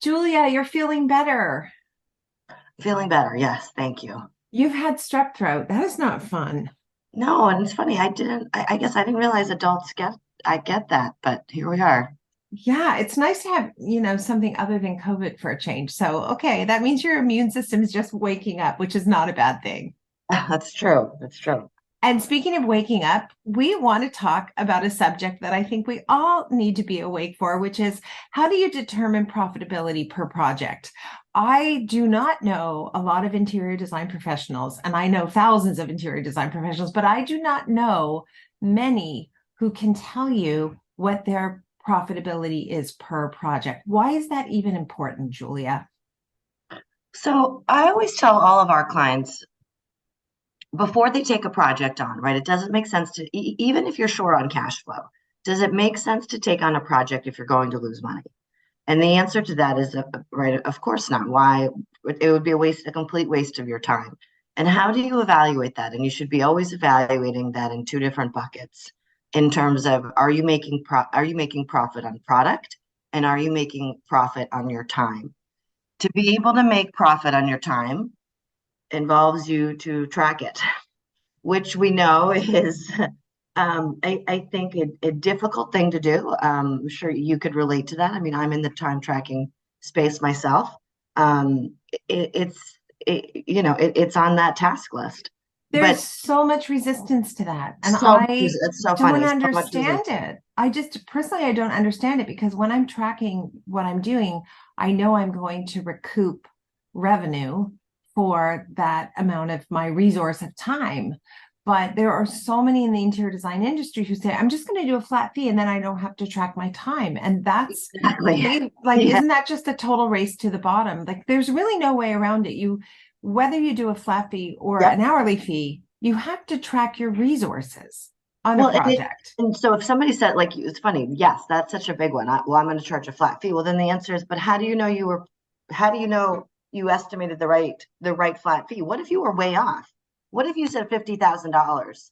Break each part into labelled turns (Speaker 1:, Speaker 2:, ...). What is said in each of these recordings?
Speaker 1: Julia, you're feeling better.
Speaker 2: Feeling better. Yes, thank you.
Speaker 1: You've had strep throat. That is not fun.
Speaker 2: No, and it's funny. I guess I didn't realize adults I get that, but here we are.
Speaker 1: Yeah, it's nice to have, something other than COVID for a change. So, okay, that means your immune system is just waking up, which is not a bad thing.
Speaker 2: That's true. That's true.
Speaker 1: And speaking of waking up, we want to talk about a subject that I think we all need to be awake for, which is how do you determine profitability per project? I do not know a lot of interior design professionals, and I know thousands of interior design professionals, but I do not know many who can tell you what their profitability is per project. Why is that even important, Julia?
Speaker 2: So I always tell all of our clients before they take a project on, right? It doesn't make sense to, even if you're short on cash flow, does it make sense to take on a project if you're going to lose money? And the answer to that is, right, of course not. Why? It would be a complete waste of your time. And how do you evaluate that? And you should be always evaluating that in two different buckets in terms of are you making profit on product and are you making profit on your time? To be able to make profit on your time involves you to track it, which we know is I think a difficult thing to do. I'm sure you could relate to that. I mean, I'm in the time tracking space myself. It's on that task list,
Speaker 1: There's
Speaker 2: but
Speaker 1: so much resistance to that. And I
Speaker 2: it's so
Speaker 1: don't
Speaker 2: funny. So much
Speaker 1: understand
Speaker 2: resistance.
Speaker 1: it. I just personally, I don't understand it because when I'm tracking what I'm doing, I know I'm going to recoup revenue for that amount of my resource of time. But there are so many in the interior design industry who say, I'm just going to do a flat fee and then I don't have to track my time. And that's
Speaker 2: Exactly.
Speaker 1: like,
Speaker 2: Yeah.
Speaker 1: isn't that just a total race to the bottom? Like, there's really no way around it. Whether you do a flat fee or
Speaker 2: Yep.
Speaker 1: an hourly fee, you have to track your resources on a
Speaker 2: Well,
Speaker 1: project.
Speaker 2: and so if somebody said like it's funny, yes, that's such a big one. I'm going to charge a flat fee. Well, then the answer is, but how do you know how do you know you estimated the right flat fee? What if you were way off? What if you said $50,000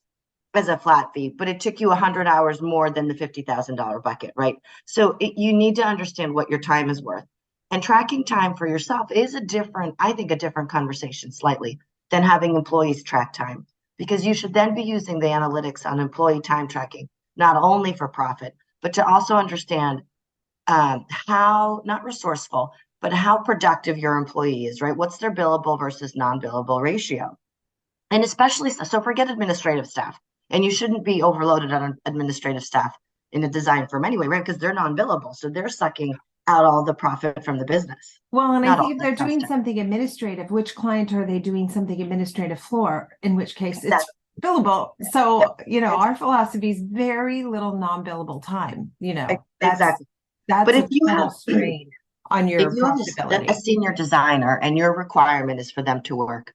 Speaker 2: as a flat fee, but it took you 100 hours more than the $50,000 bucket, right? So you need to understand what your time is worth. And tracking time for yourself is I think, a different conversation slightly than having employees track time, because you should then be using the analytics on employee time tracking, not only for profit, but to also understand how, not resourceful, but how productive your employee is, right? What's their billable versus non-billable ratio? And especially, so forget administrative staff. And you shouldn't be overloaded on administrative staff in a design firm anyway, right? Because they're non-billable. So they're sucking out all the profit from the business.
Speaker 1: Well, and I
Speaker 2: Not all,
Speaker 1: think if they're
Speaker 2: that's not
Speaker 1: doing
Speaker 2: stuff.
Speaker 1: something administrative, which client are they doing something administrative for? In which case it's
Speaker 2: Exactly.
Speaker 1: billable.
Speaker 2: Yep.
Speaker 1: So,
Speaker 2: It's,
Speaker 1: our philosophy is very little non-billable time. That's
Speaker 2: exactly. But
Speaker 1: that's
Speaker 2: if
Speaker 1: a
Speaker 2: you
Speaker 1: total
Speaker 2: have
Speaker 1: strain on
Speaker 2: if
Speaker 1: your
Speaker 2: you have a
Speaker 1: profitability.
Speaker 2: senior designer and your requirement is for them to work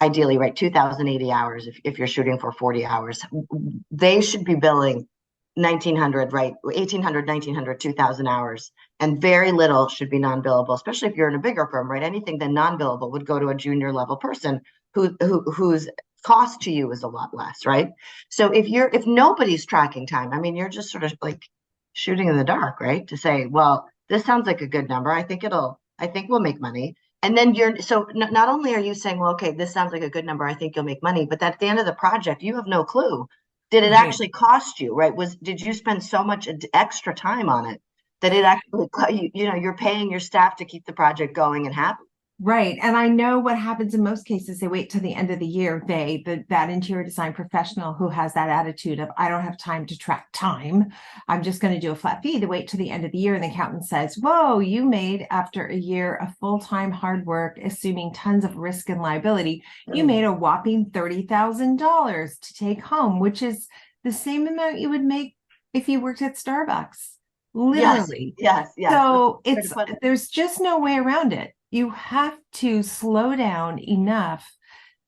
Speaker 2: ideally, right, 2,080 hours if you're shooting for 40 hours, they should be billing 1,900, right, 1,800, 1,900, 2,000 hours, and very little should be non-billable, especially if you're in a bigger firm, right? Anything than non-billable would go to a junior level person whose cost to you is a lot less, right? So if nobody's tracking time, I mean, you're just sort of like shooting in the dark, right? To say, well, this sounds like a good number. I think we'll make money. And then not only are you saying, well, okay, this sounds like a good number, I think you'll make money, but at the end of the project, you have no clue. Did it
Speaker 1: Right.
Speaker 2: actually cost you, right? Did you spend so much extra time on it that it actually, you're paying your staff to keep the project going and happy?
Speaker 1: Right. And I know what happens in most cases. They wait till the end of the year. That interior design professional who has that attitude of, I don't have time to track time. I'm just going to do a flat fee. They wait till the end of the year and the accountant says, whoa, you made after a year of full-time hard work, assuming tons of risk and liability, you made a whopping $30,000 to take home, which is the same amount you would make if you worked at Starbucks.
Speaker 2: Yes,
Speaker 1: Literally.
Speaker 2: yes, yes. That's
Speaker 1: So
Speaker 2: a way to
Speaker 1: it's
Speaker 2: put it.
Speaker 1: there's just no way around it. You have to slow down enough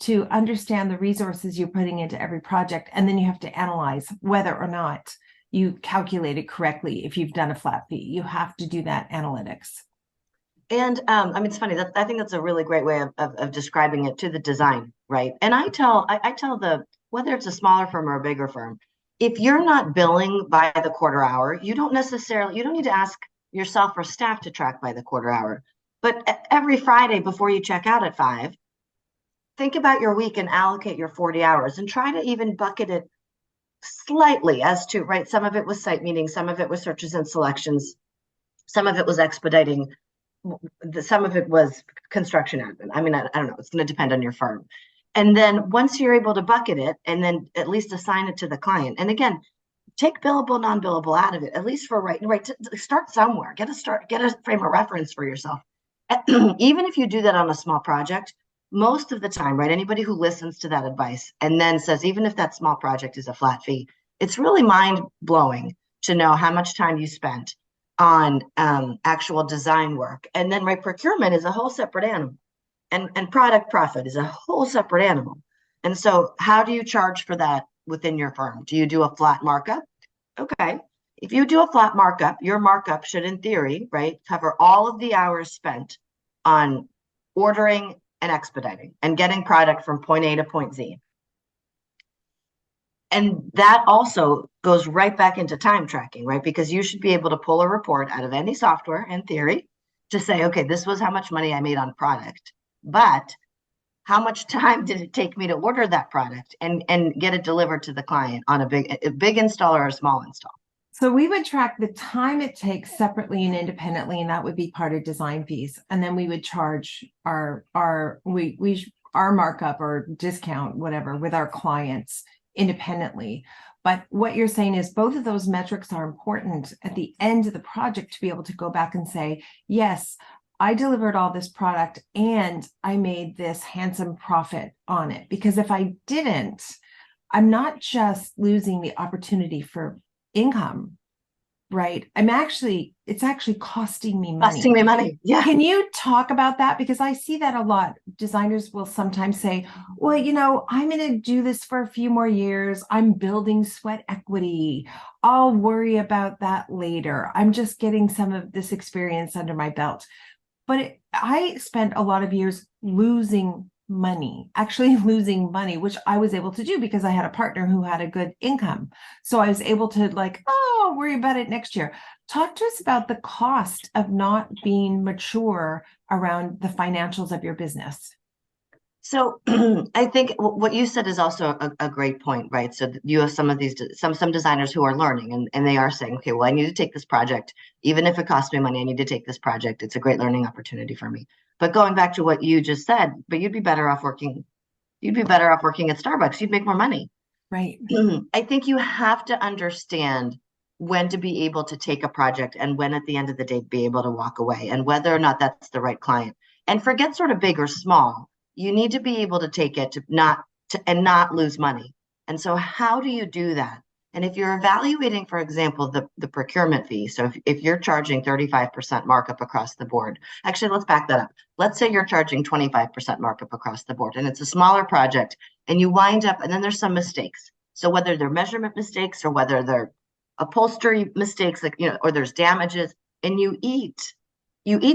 Speaker 1: to understand the resources you're putting into every project, and then you have to analyze whether or not you calculated correctly. If you've done a flat fee, you have to do that analytics.
Speaker 2: And I mean, it's funny that I think that's a really great way of describing it to the design, right? And I tell whether it's a smaller firm or a bigger firm, if you're not billing by the quarter hour, you don't need to ask. yourself or staff to track by the quarter hour. But every Friday before you check out at 5, think about your week and allocate your 40 hours and try to even bucket it slightly as to, right, some of it was site meetings, some of it was searches and selections, some of it was expediting, some of it was construction admin. I mean, I don't know, it's going to depend on your firm. And then once you're able to bucket it and then at least assign it to the client. And again, take billable, non-billable out of it, at least for right to start somewhere, get a frame of reference for yourself. Even if you do that on a small project, most of the time, right, anybody who listens to that advice and then says, even if that small project is a flat fee, it's really mind blowing to know how much time you spent on actual design work. And then right, procurement is a whole separate animal, and product profit is a whole separate animal. And so how do you charge for that within your firm? Do you do a flat markup? Okay. If you do a flat markup, your markup should, in theory, right, cover all of the hours spent on ordering and expediting and getting product from point A to point Z. And that also goes right back into time tracking, right? Because you should be able to pull a report out of any software, in theory, to say, okay, this was how much money I made on product, but how much time did it take me to order that product and get it delivered to the client on a big install or a small install?
Speaker 1: So we would track the time it takes separately and independently, and that would be part of design fees. And then we would charge our markup or discount, whatever, with our clients independently. But what you're saying is both of those metrics are important at the end of the project to be able to go back and say, yes, I delivered all this product and I made this handsome profit on it. Because if I didn't, I'm not just losing the opportunity for income, right? It's actually costing me money.
Speaker 2: Costing me money. Yeah.
Speaker 1: Can you talk about that? Because I see that a lot. Designers will sometimes say, well, I'm going to do this for a few more years. I'm building sweat equity. I'll worry about that later. I'm just getting some of this experience under my belt. But I spent a lot of years actually losing money, which I was able to do because I had a partner who had a good income. So I was able to worry about it next year. Talk to us about the cost of not being mature around the financials of your business.
Speaker 2: So I think what you said is also a great point, right? So you have some of these, some designers who are learning and they are saying, okay, well, I need to take this project. Even if it costs me money, I need to take this project. It's a great learning opportunity for me. But going back to what you just said, but you'd be better off working at Starbucks. You'd make more money.
Speaker 1: Right.
Speaker 2: I think you have to understand when to be able to take a project and when at the end of the day, be able to walk away and whether or not that's the right client. And forget sort of big or small. You need to be able to take it and not lose money. And so how do you do that? And if you're evaluating, for example, the procurement fee, so if you're charging 35% markup across the board, actually, let's back that up. Let's say you're charging 25% markup across the board and it's a smaller project and you wind up, and then there's some mistakes. So whether they're measurement mistakes or whether they're upholstery mistakes, or there's damages, and you eat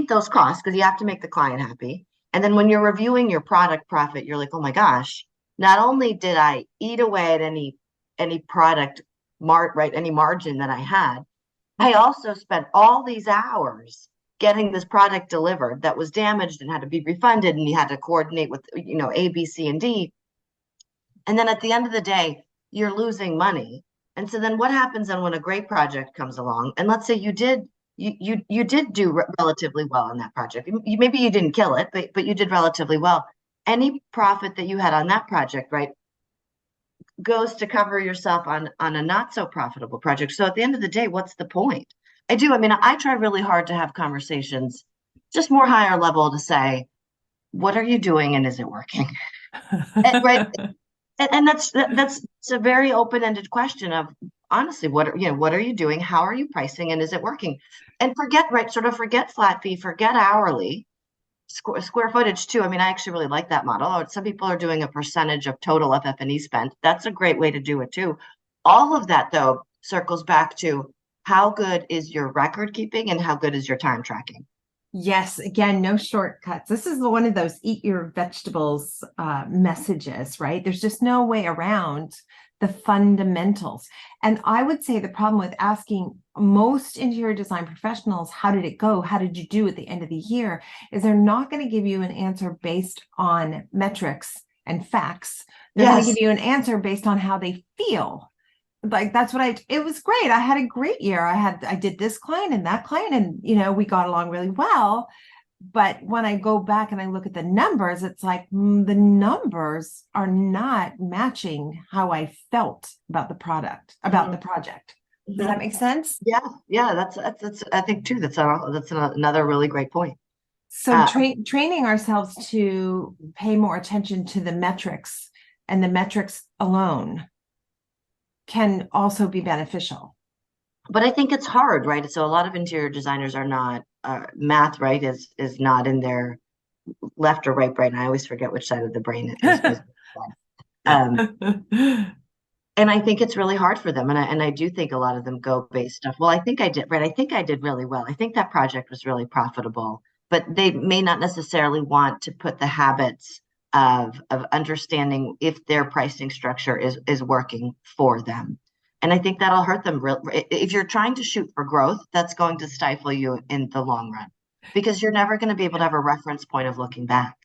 Speaker 2: those costs because you have to make the client happy. And then when you're reviewing your product profit, you're like, oh my gosh, not only did I eat away at any product any margin that I had, I also spent all these hours getting this product delivered that was damaged and had to be refunded, and you had to coordinate with, A, B, C, and D. And then at the end of the day, you're losing money. And so then what happens then when a great project comes along? And let's say you did do relatively well on that project. Maybe you didn't kill it, but you did relatively well. Any profit that you had on that project, right, goes to cover yourself on a not so profitable project. So at the end of the day, what's the point? I try really hard to have conversations, just more higher level, to say, what are you doing and is it working? Right. And that's a very open-ended question of, honestly, what are you doing? How are you pricing? And is it working? And forget flat fee, forget hourly, square footage too. I actually really like that model. Some people are doing a percentage of total FF&E spent. That's a great way to do it too. All of that though circles back to how good is your record keeping and how good is your time tracking?
Speaker 1: Yes, again, no shortcuts. This is one of those eat your vegetables messages, right? There's just no way around the fundamentals. And I would say the problem with asking most interior design professionals, how did it go? How did you do at the end of the year? Is they're not going to give you an answer based on metrics and facts. They're going to
Speaker 2: Yes.
Speaker 1: give you an answer based on how they feel. Like that's what it was great. I had a great year. I did this client and that client, and we got along really well. But when I go back and I look at the numbers, it's like the numbers are not matching how I felt about the product, about the project. Does that make sense?
Speaker 2: Yeah, yeah, that's I think too. That's another really great point.
Speaker 1: So training ourselves to pay more attention to the metrics and the metrics alone can also be beneficial.
Speaker 2: But I think it's hard, right? So a lot of interior designers are not math, right? Is not in their left or right brain. I always forget which side of the brain is. um, and I think it's really hard for them. And I do think a lot of them go based off, well, I think I did, right? I think I did really well. I think that project was really profitable, but they may not necessarily want to put the habits of understanding if their pricing structure is working for them. And I think that'll hurt them. If you're trying to shoot for growth, that's going to stifle you in the long run because you're never going to be able to have a reference point of looking back.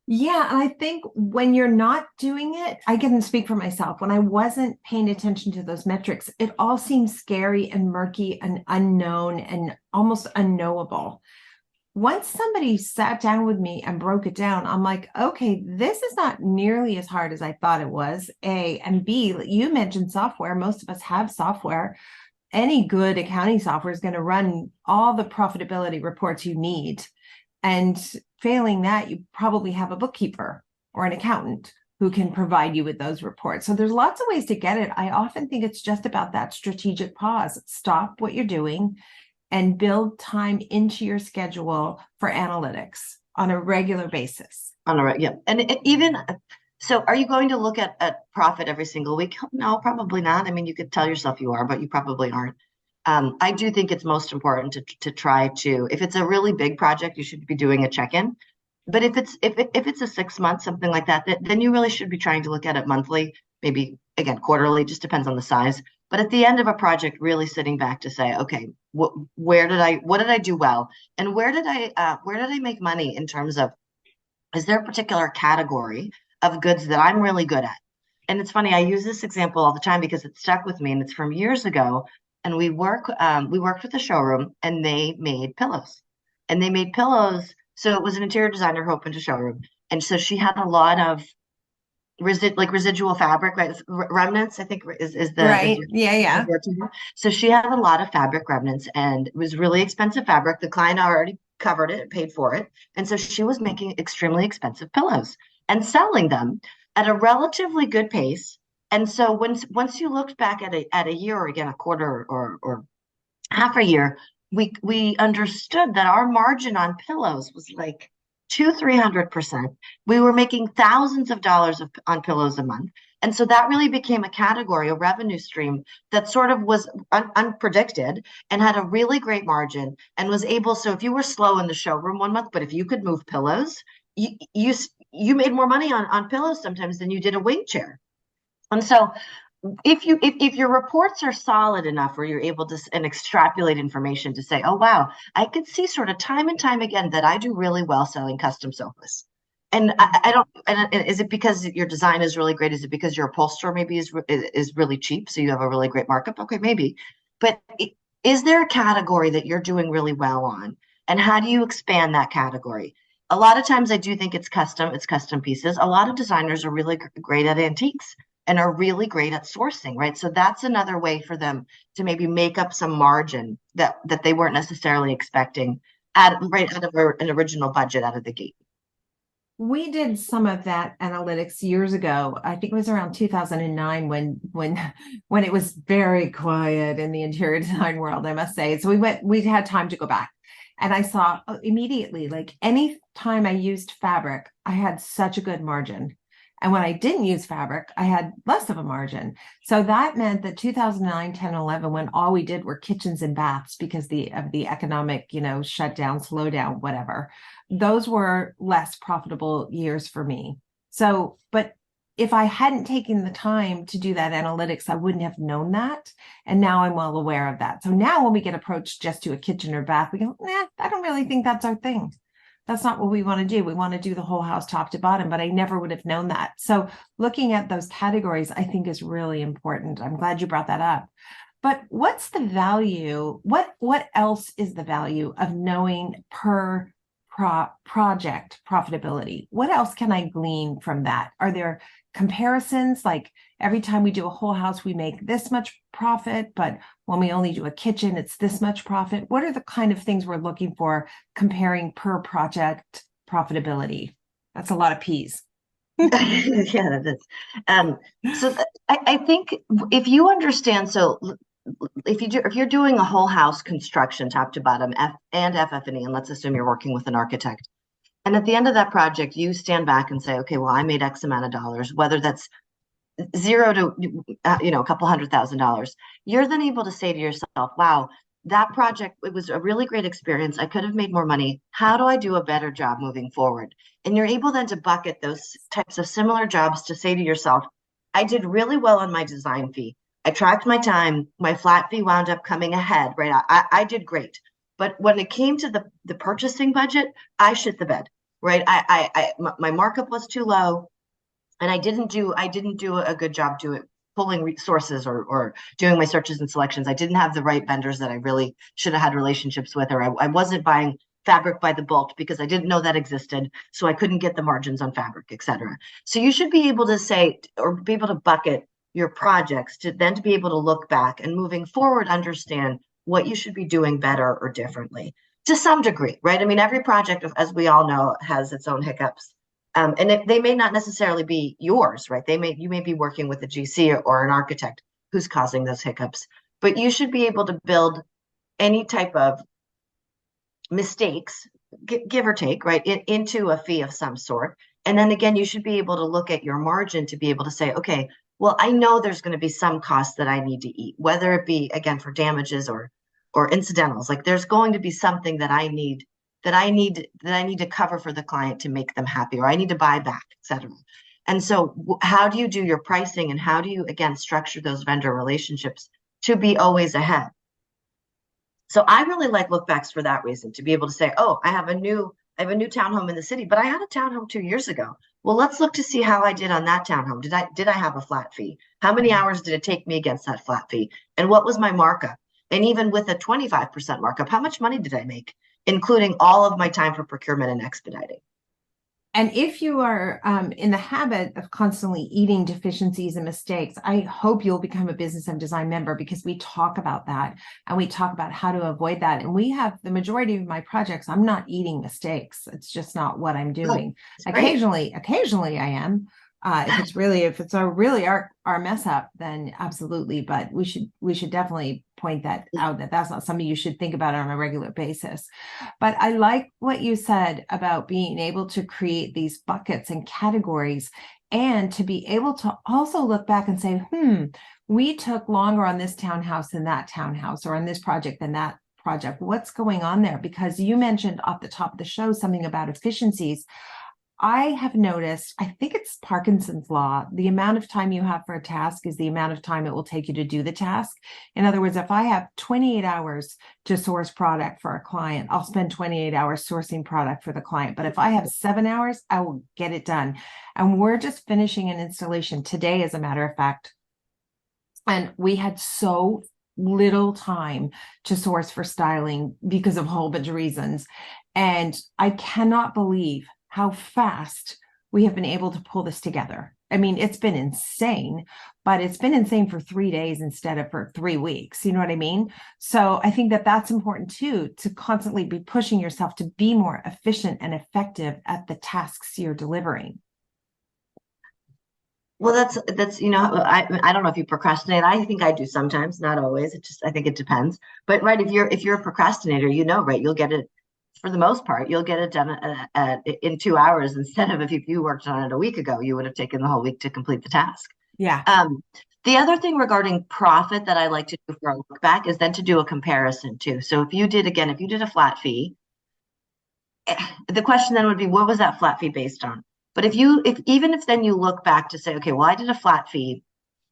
Speaker 1: Yeah, and I think when you're not doing it, I can speak for myself. When I wasn't paying attention to those metrics, it all seemed scary and murky and unknown and almost unknowable. Once somebody sat down with me and broke it down, I'm like, okay, this is not nearly as hard as I thought it was. A, and B, you mentioned software. Most of us have software. Any good accounting software is going to run all the profitability reports you need. And failing that, you probably have a bookkeeper or an accountant who can provide you with those reports. So there's lots of ways to get it. I often think it's just about that strategic pause. Stop what you're doing and build time into your schedule for analytics on a regular basis.
Speaker 2: Yeah. And even so, are you going to look at profit every single week? No, probably not. I mean, you could tell yourself you are, but you probably aren't. I do think it's most important to try to, if it's a really big project, you should be doing a check-in. But if it's a 6 months, something like that, then you really should be trying to look at it monthly, maybe again quarterly, just depends on the size. But at the end of a project, really sitting back to say, okay, what did I do well, and where did I make money in terms of, is there a particular category of goods that I'm really good at? And it's funny, I use this example all the time because it stuck with me, and it's from years ago. And we worked with a showroom, and they made pillows, So it was an interior designer who opened a showroom, and so she had a lot of residual fabric, right? Remnants, I think is the
Speaker 1: right. Yeah.
Speaker 2: So she had a lot of fabric remnants, and it was really expensive fabric. The client already covered it, paid for it, and so she was making extremely expensive pillows and selling them at a relatively good pace. And so once you looked back at a year, or again a quarter or half a year, we understood that our margin on pillows was like 200-300%. We were making thousands of dollars on pillows a month. And so that really became a category, a revenue stream that sort of was unpredicted and had a really great margin and was able. So if you were slow in the showroom one month, but if you could move pillows, you made more money on pillows sometimes than you did a wing chair. And so if your reports are solid enough where you're able to and extrapolate information to say, oh, wow, I could see sort of time and time again that I do really well selling custom sofas. And I don't, and is it because your design is really great? Is it because your upholsterer maybe is really cheap, so you have a really great markup? Okay, maybe. But is there a category that you're doing really well on? And how do you expand that category? A lot of times I do think it's custom pieces. A lot of designers are really great at antiques and are really great at sourcing, right? So that's another way for them to maybe make up some margin that they weren't necessarily expecting right out of an original budget out of the gate.
Speaker 1: We did some of that analytics years ago. I think it was around 2009 when it was very quiet in the interior design world, I must say. So we had time to go back. And I saw immediately, like any time I used fabric, I had such a good margin. And when I didn't use fabric, I had less of a margin. So that meant that 2009, 10, 11, when all we did were kitchens and baths because of the economic, shutdown, slowdown, whatever, those were less profitable years for me. So, but if I hadn't taken the time to do that analytics, I wouldn't have known that. And now I'm well aware of that. So now when we get approached just to a kitchen or bath, we go, nah, I don't really think that's our thing. That's not what we want to do. We want to do the whole house top to bottom, but I never would have known that. So looking at those categories, I think is really important. I'm glad you brought that up. But what's the value? What else is the value of knowing per project profitability? What else can I glean from that? Are there comparisons, like every time we do a whole house, we make this much profit, but when we only do a kitchen, it's this much profit? What are the kind of things we're looking for comparing per project profitability? That's a lot of P's.
Speaker 2: Yeah, that is. I think if you understand, so if you're doing a whole house construction top to bottom and FF&E, and let's assume you're working with an architect, and at the end of that project, you stand back and say, okay, well, I made X amount of dollars, whether that's zero to a couple $100,000. You're then able to say to yourself, wow, that project, it was a really great experience. I could have made more money. How do I do a better job moving forward? And you're able then to bucket those types of similar jobs to say to yourself, I did really well on my design fee. I tracked my time. My flat fee wound up coming ahead, right? I did great. But when it came to the purchasing budget, I shit the bed, right? My markup was too low, and I didn't do a good job pulling resources or doing my searches and selections. I didn't have the right vendors that I really should have had relationships with, or I wasn't buying fabric by the bulk because I didn't know that existed. So I couldn't get the margins on fabric, et cetera. So you should be able to say, or be able to bucket your projects to be able to look back and moving forward, understand what you should be doing better or differently to some degree, right? I mean, every project, as we all know, has its own hiccups. And they may not necessarily be yours, right? You may be working with a GC or an architect who's causing those hiccups, but you should be able to build any type of mistakes, give or take, right, into a fee of some sort. And then again, you should be able to look at your margin to be able to say, okay, well, I know there's going to be some costs that I need to eat, whether it be, again, for damages or incidentals. Like there's going to be something that I need to cover for the client to make them happy, or I need to buy back, et cetera. And so how do you do your pricing, and how do you, again, structure those vendor relationships to be always ahead? So I really like look backs for that reason, to be able to say, oh, I have a new townhome in the city, but I had a townhome 2 years ago. Well, let's look to see how I did on that townhome. Did I have a flat fee? How many hours did it take me against that flat fee? And what was my markup? And even with a 25% markup, how much money did I make, including all of my time for procurement and expediting?
Speaker 1: And if you are in the habit of constantly eating deficiencies and mistakes, I hope you'll become a Business of Design member, because we talk about that and we talk about how to avoid that. And we have the majority of my projects, I'm not eating mistakes. It's just not what I'm doing. Occasionally I am. If it's really our mess up, then absolutely. But we should definitely point that out, that that's not something you should think about on a regular basis. But I like what you said about being able to create these buckets and categories, and to be able to also look back and say, we took longer on this townhouse than that townhouse, or on this project than that project. What's going on there? Because you mentioned off the top of the show something about efficiencies. I have noticed, I think it's Parkinson's law, the amount of time you have for a task is the amount of time it will take you to do the task. In other words, if I have 28 hours to source product for a client, I'll spend 28 hours sourcing product for the client. But if I have 7 hours, I will get it done. And we're just finishing an installation today, as a matter of fact. And we had so little time to source for styling because of a whole bunch of reasons. And I cannot believe how fast we have been able to pull this together. I mean, it's been insane, but it's been insane for 3 days instead of for 3 weeks. You know what I mean? So I think that that's important too, to constantly be pushing yourself to be more efficient and effective at the tasks you're delivering.
Speaker 2: Well, that's I don't know if you procrastinate. I think I do sometimes, not always. I think it depends. But right, if you're a procrastinator, right, you'll get it. For the most part, you'll get it done in 2 hours, instead of, if you worked on it a week ago, you would have taken the whole week to complete the task.
Speaker 1: Yeah.
Speaker 2: The other thing regarding profit that I like to do for a look back is then to do a comparison too. So if you did a flat fee, the question then would be, what was that flat fee based on? But if even if then you look back to say, okay, well, I did a flat fee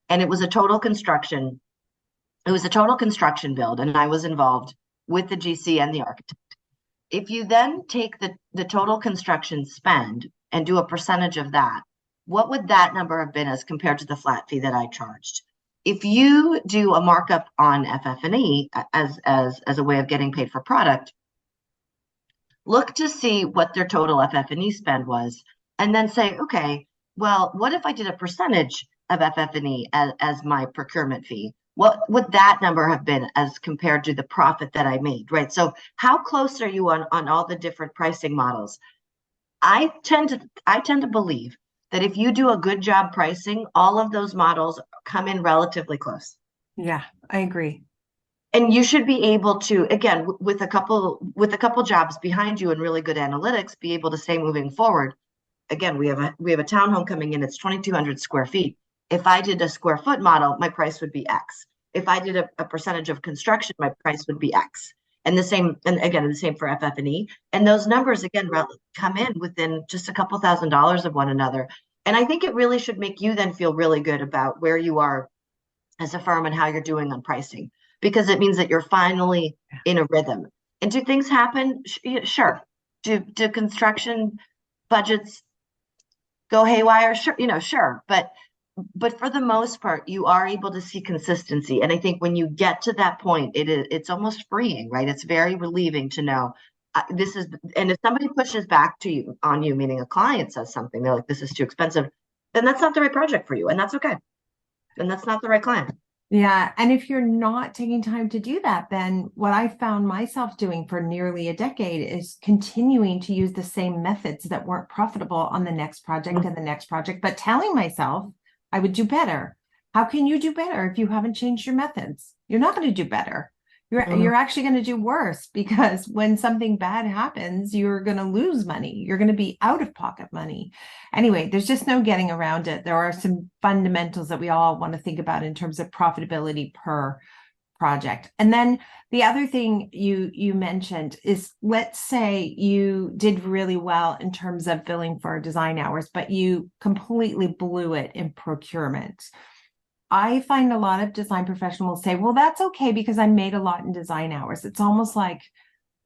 Speaker 2: and it was a total construction, build, and I was involved with the GC and the architect. If you then take the total construction spend and do a percentage of that, what would that number have been as compared to the flat fee that I charged? If you do a markup on FF&E as a way of getting paid for product, look to see what their total FF&E spend was, and then say, okay, well, what if I did a percentage of FF&E as my procurement fee? What would that number have been as compared to the profit that I made, right? So how close are you on all the different pricing models? I tend to believe that if you do a good job pricing, all of those models come in relatively close.
Speaker 1: Yeah, I agree.
Speaker 2: And you should be able to, again, with a couple jobs behind you and really good analytics, be able to say moving forward, again, we have a townhome coming in, it's 2,200 square feet. If I did a square foot model, my price would be X. If I did a percentage of construction, my price would be X. And the same for FF&E. And those numbers, again, come in within just a couple $1,000s of one another. And I think it really should make you then feel really good about where you are as a firm and how you're doing on pricing, because it means that you're finally in a rhythm. And do things happen? Sure. Do construction budgets go haywire? Sure, sure. But for the most part, you are able to see consistency. And I think when you get to that point, it's almost freeing, right? It's very relieving to know this is, and if somebody pushes back on you, meaning a client says something, they're like, this is too expensive, then that's not the right project for you. And that's okay. And that's not the right client.
Speaker 1: Yeah. And if you're not taking time to do that, then what I found myself doing for nearly a decade is continuing to use the same methods that weren't profitable on the next project and the next project, but telling myself I would do better. How can you do better if you haven't changed your methods? You're not going to do better. You're actually going to do worse, because when something bad happens, you're going to lose money. You're going to be out of pocket money. Anyway, there's just no getting around it. There are some fundamentals that we all want to think about in terms of profitability per project. And then the other thing you mentioned is, let's say you did really well in terms of billing for design hours, but you completely blew it in procurement. I find a lot of design professionals say, well, that's okay because I made a lot in design hours. It's almost like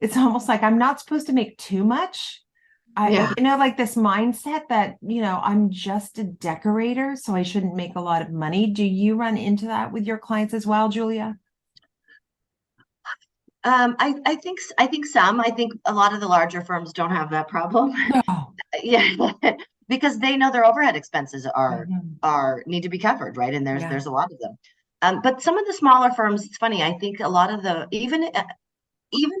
Speaker 1: I'm not supposed to make too much. Like this mindset that, I'm just a decorator, so I shouldn't make a lot of money. Do you run into that with your clients as well, Julia?
Speaker 2: I think some. I think a lot of the larger firms don't have that problem.
Speaker 1: No.
Speaker 2: Yeah, because they know their overhead expenses need to be covered, right? And there's a lot of them. But some of the smaller firms, it's funny. I think a lot of the even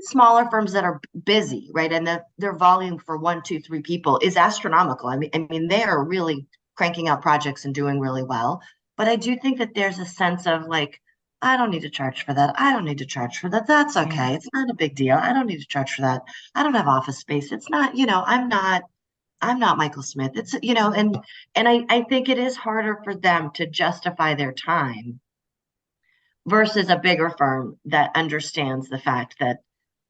Speaker 2: smaller firms that are busy, right, and their volume for 1, 2, 3 people is astronomical. I mean, they are really cranking out projects and doing really well. But I do think that there's a sense of like, I don't need to charge for that. I don't need to charge for that. That's okay. It's not a big deal. I don't need to charge for that. I don't have office space. It's not, I'm not Michael Smith. It's, and I think it is harder for them to justify their time versus a bigger firm that understands the fact that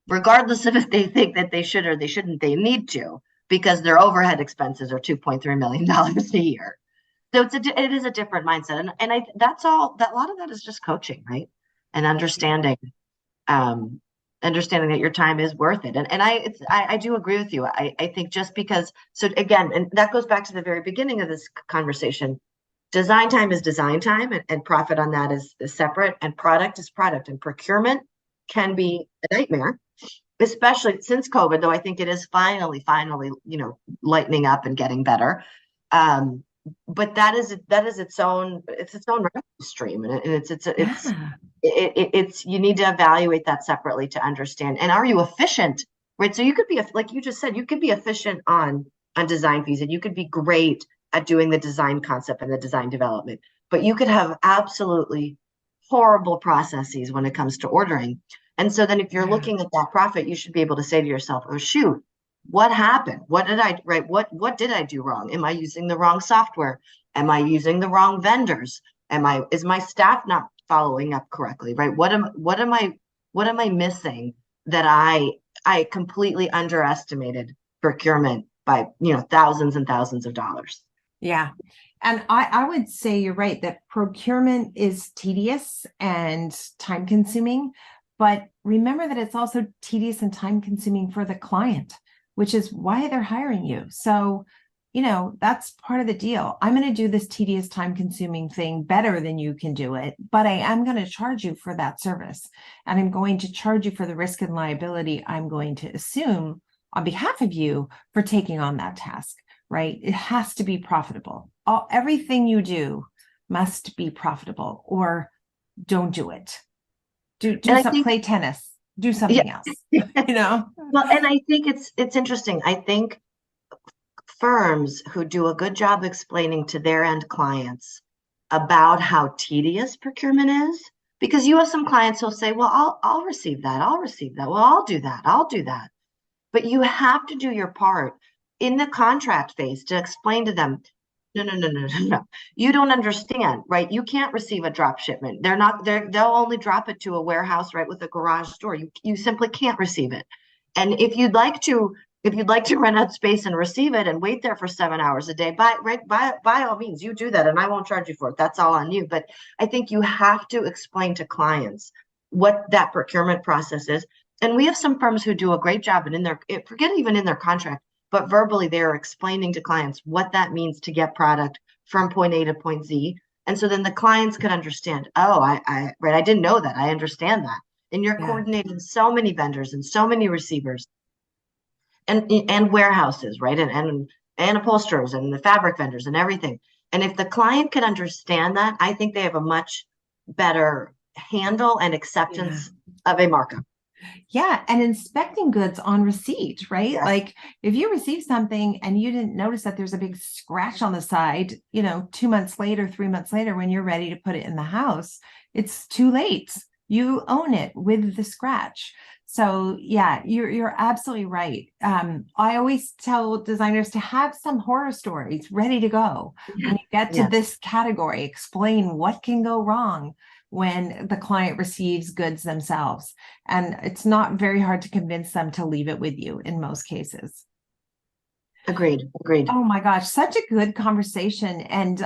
Speaker 2: regardless of if they think that they should or they shouldn't, they need to, because their overhead expenses are $2.3 million a year. So it is a different mindset. And a lot of that is just coaching, right? And understanding that your time is worth it. And I do agree with you. I think just because, so again, and that goes back to the very beginning of this conversation, design time is design time, and profit on that is separate, and product is product, and procurement can be a nightmare, especially since COVID, though I think it is finally, lightening up and getting better. But that is its own revenue stream, and it's you need to evaluate that separately to understand. And are you efficient, right? So you could be, like you just said, you could be efficient on design fees, and you could be great at doing the design concept and the design development, but you could have absolutely horrible processes when it comes to ordering. And so then if you're looking at that profit, you should be able to say to yourself, oh shoot, what happened? What did I, right? What did I do wrong? Am I using the wrong software? Am I using the wrong vendors? Is my staff not following up correctly? Right? What am I missing that I completely underestimated procurement by, thousands and thousands of dollars.
Speaker 1: Yeah. And I would say you're right that procurement is tedious and time consuming, but remember that it's also tedious and time consuming for the client, which is why they're hiring you. So, that's part of the deal. I'm going to do this tedious, time consuming thing better than you can do it, but I am going to charge you for that service. And I'm going to charge you for the risk and liability I'm going to assume on behalf of you for taking on that task. Right? It has to be profitable. Everything you do must be profitable, or don't do it. Do play tennis, do something else,
Speaker 2: Well, and I think it's interesting. I think firms who do a good job explaining to their end clients about how tedious procurement is, because you have some clients who'll say, well, I'll receive that. I'll receive that. Well, I'll do that. I'll do that. But you have to do your part in the contract phase to explain to them, no. You don't understand, right? You can't receive a drop shipment. They'll only drop it to a warehouse, right, with a garage door. You simply can't receive it. And if you'd like to rent out space and receive it and wait there for 7 hours a day, by all means, you do that, and I won't charge you for it. That's all on you. But I think you have to explain to clients what that procurement process is. And we have some firms who do a great job, and forget even in their contract, but verbally they're explaining to clients what that means to get product from point A to point Z. And so then the clients can understand, oh, I didn't know that. I understand that. And you're coordinating so many vendors and so many receivers and warehouses, right? And upholsterers and the fabric vendors and everything. And if the client can understand that, I think they have a much better handle and acceptance of a markup.
Speaker 1: Yeah. And inspecting goods on receipt, right?
Speaker 2: Yes.
Speaker 1: Like if you receive something and you didn't notice that there's a big scratch on the side, 2 months later, 3 months later, when you're ready to put it in the house, it's too late. You own it with the scratch. So yeah, you're absolutely right. I always tell designers to have some horror stories ready to go. When you get to this category, explain what can go wrong when the client receives goods themselves. And it's not very hard to convince them to leave it with you in most cases.
Speaker 2: Agreed.
Speaker 1: Oh my gosh, such a good conversation. And,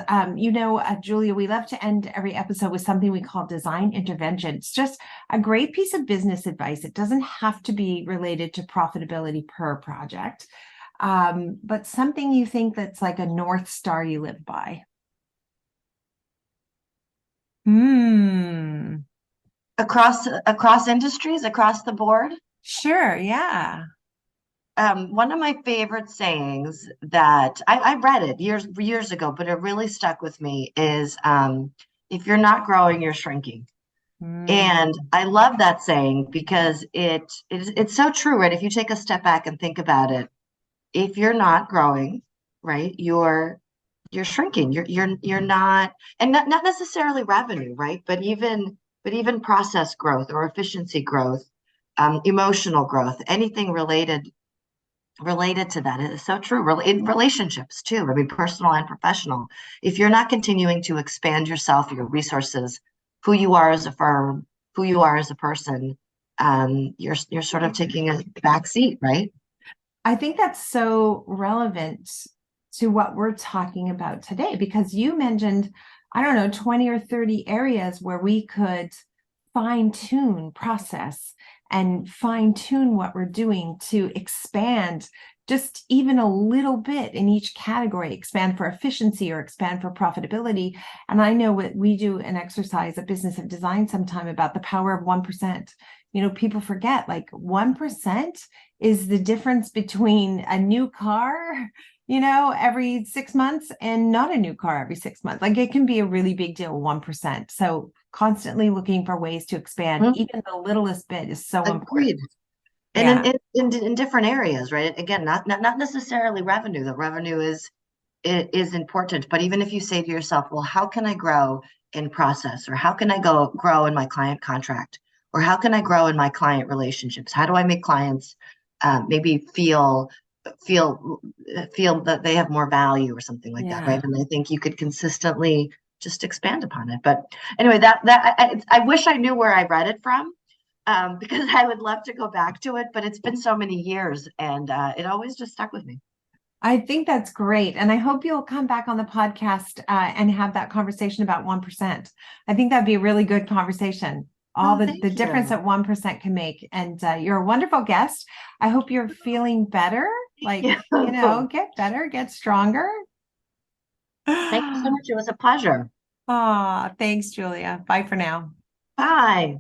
Speaker 1: Julia, we love to end every episode with something we call design intervention. It's just a great piece of business advice. It doesn't have to be related to profitability per project, but something you think that's like a North Star you live by.
Speaker 2: Across industries, across the board.
Speaker 1: Sure, yeah.
Speaker 2: One of my favorite sayings that I read it years ago, but it really stuck with me is, if you're not growing, you're shrinking. And I love that saying because it's so true, right? If you take a step back and think about it, if you're not growing, right, you're shrinking. You're not, and not necessarily revenue, right? But even process growth or efficiency growth, emotional growth, anything related to that is so true. In relationships too, I mean, personal and professional. If you're not continuing to expand yourself, your resources, who you are as a firm, who you are as a person, you're sort of taking a back seat, right?
Speaker 1: I think that's so relevant to what we're talking about today, because you mentioned, I don't know, 20 or 30 areas where we could fine tune process and fine tune what we're doing to expand just even a little bit in each category, expand for efficiency or expand for profitability. And I know what we do an exercise at Business of Design sometime about the power of 1%. People forget like 1% is the difference between a new car, every 6 months and not a new car every 6 months. Like it can be a really big deal, 1%. So constantly looking for ways to expand, even the littlest bit is so important.
Speaker 2: And in different areas, right? Again, not necessarily revenue. The revenue is important, but even if you say to yourself, well, how can I grow in process, or how can I grow in my client contract, or how can I grow in my client relationships? How do I make clients maybe feel that they have more value or something like that, right? And I think you could consistently just expand upon it. But anyway, I wish I knew where I read it from, because I would love to go back to it, but it's been so many years, and it always just stuck with me.
Speaker 1: I think that's great. And I hope you'll come back on the podcast and have that conversation about 1%. I think that'd be a really good conversation. All
Speaker 2: Oh,
Speaker 1: the
Speaker 2: thank
Speaker 1: difference
Speaker 2: you.
Speaker 1: that 1% can make. And you're a wonderful guest. I hope you're feeling better. Like,
Speaker 2: Yeah.
Speaker 1: get better, get stronger.
Speaker 2: Thank you so much. It was a pleasure.
Speaker 1: Ah, thanks, Julia. Bye for now.
Speaker 2: Bye.